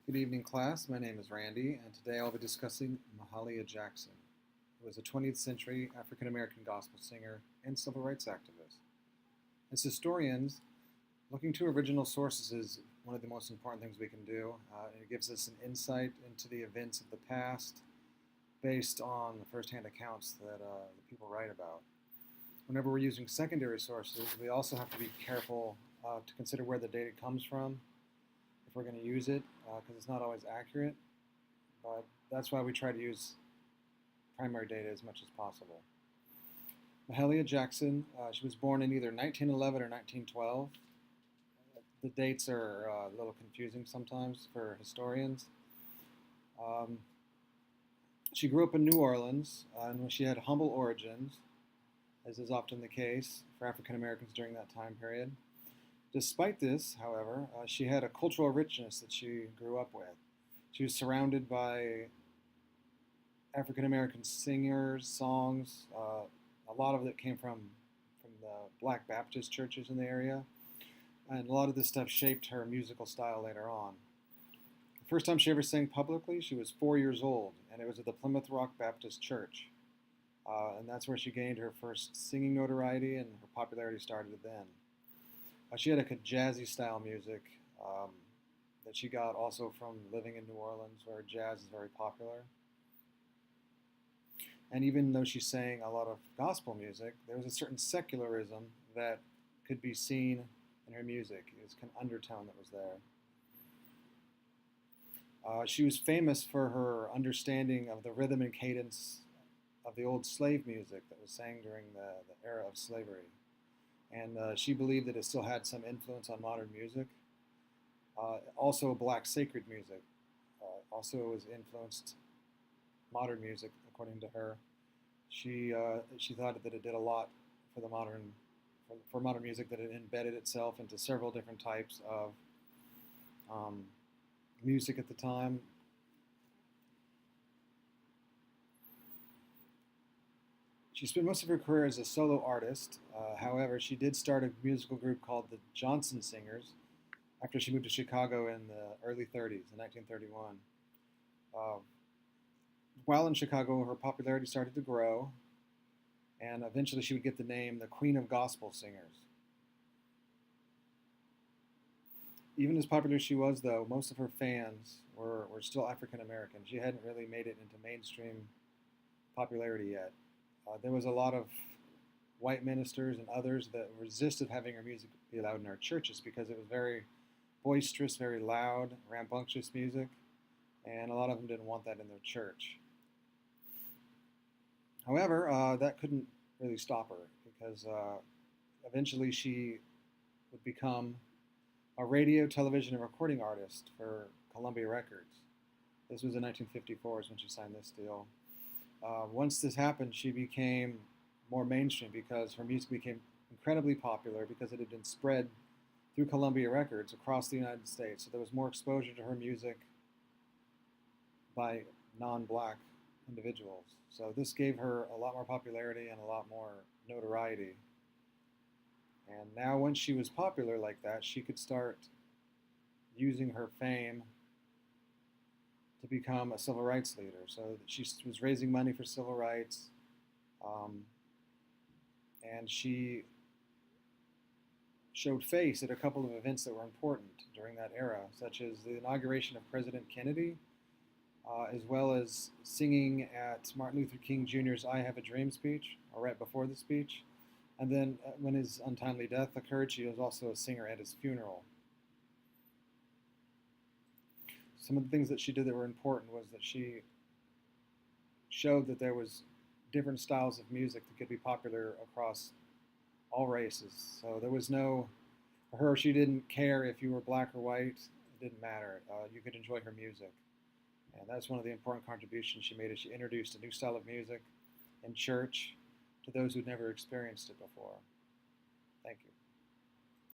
Good evening, class. My name is Randy, and today I'll be discussing Mahalia Jackson, who was a 20th century African American gospel singer and civil rights activist. As historians, looking to original sources is one of the most important things we can do. It gives us an insight into the events of the past based on the firsthand accounts that the people write about. Whenever we're using secondary sources, we also have to be careful to consider where the data comes from if we're going to use it, because it's not always accurate. But that's why we try to use primary data as much as possible. Mahalia Jackson, she was born in either 1911 or 1912. The dates are a little confusing sometimes for historians. Um, she grew up in New Orleans, and she had humble origins, as is often the case for African Americans during that time period. Despite this, however, she had a cultural richness that she grew up with. She was surrounded by African American singers, songs. A lot of it came from the Black Baptist churches in the area, and a lot of this stuff shaped her musical style later on. The first time she ever sang publicly, she was 4 years old, and it was at the Plymouth Rock Baptist Church. And that's where she gained her first singing notoriety, and her popularity started then. She had a jazzy style music that she got also from living in New Orleans, where jazz is very popular. And even though she sang a lot of gospel music, there was a certain secularism that could be seen in her music. It was kind of undertone that was there. She was famous for her understanding of the rhythm and cadence of the old slave music that was sang during the era of slavery. And she believed that it still had some influence on modern music. Also, black sacred music also was influenced modern music, according to her. She thought that it did a lot for the for modern music, that it embedded itself into several different types of music at the time. She spent most of her career as a solo artist. However, she did start a musical group called the Johnson Singers after she moved to Chicago in the early 30s, in 1931. Uh, while in Chicago, her popularity started to grow, and eventually she would get the name the Queen of Gospel Singers. Even as popular as she was, though, most of her fans were still African American. She hadn't really made it into mainstream popularity yet. There was a lot of white ministers and others that resisted having her music be allowed in our churches because it was very boisterous, very loud, rambunctious music, and a lot of them didn't want that in their church. However, that couldn't really stop her because eventually she would become a radio, television, and recording artist for Columbia Records. This was in 1954 is when she signed this deal. Once this happened, she became more mainstream because her music became incredibly popular because it had been spread through Columbia Records across the United States. So there was more exposure to her music by non-black individuals. So this gave her a lot more popularity and a lot more notoriety. And now once she was popular like that, she could start using her fame to become a civil rights leader. So she was raising money for civil rights, and she showed face at a couple of events that were important during that era, such as the inauguration of President Kennedy, as well as singing at Martin Luther King Jr.'s I Have a Dream speech, or right before the speech. And then when his untimely death occurred, she was also a singer at his funeral. Some of the things that she did that were important was that she showed that there was different styles of music that could be popular across all races. So there was no, for her, she didn't care if you were black or white. It didn't matter. You could enjoy her music. And that's one of the important contributions she made, is she introduced a new style of music in church to those who'd never experienced it before.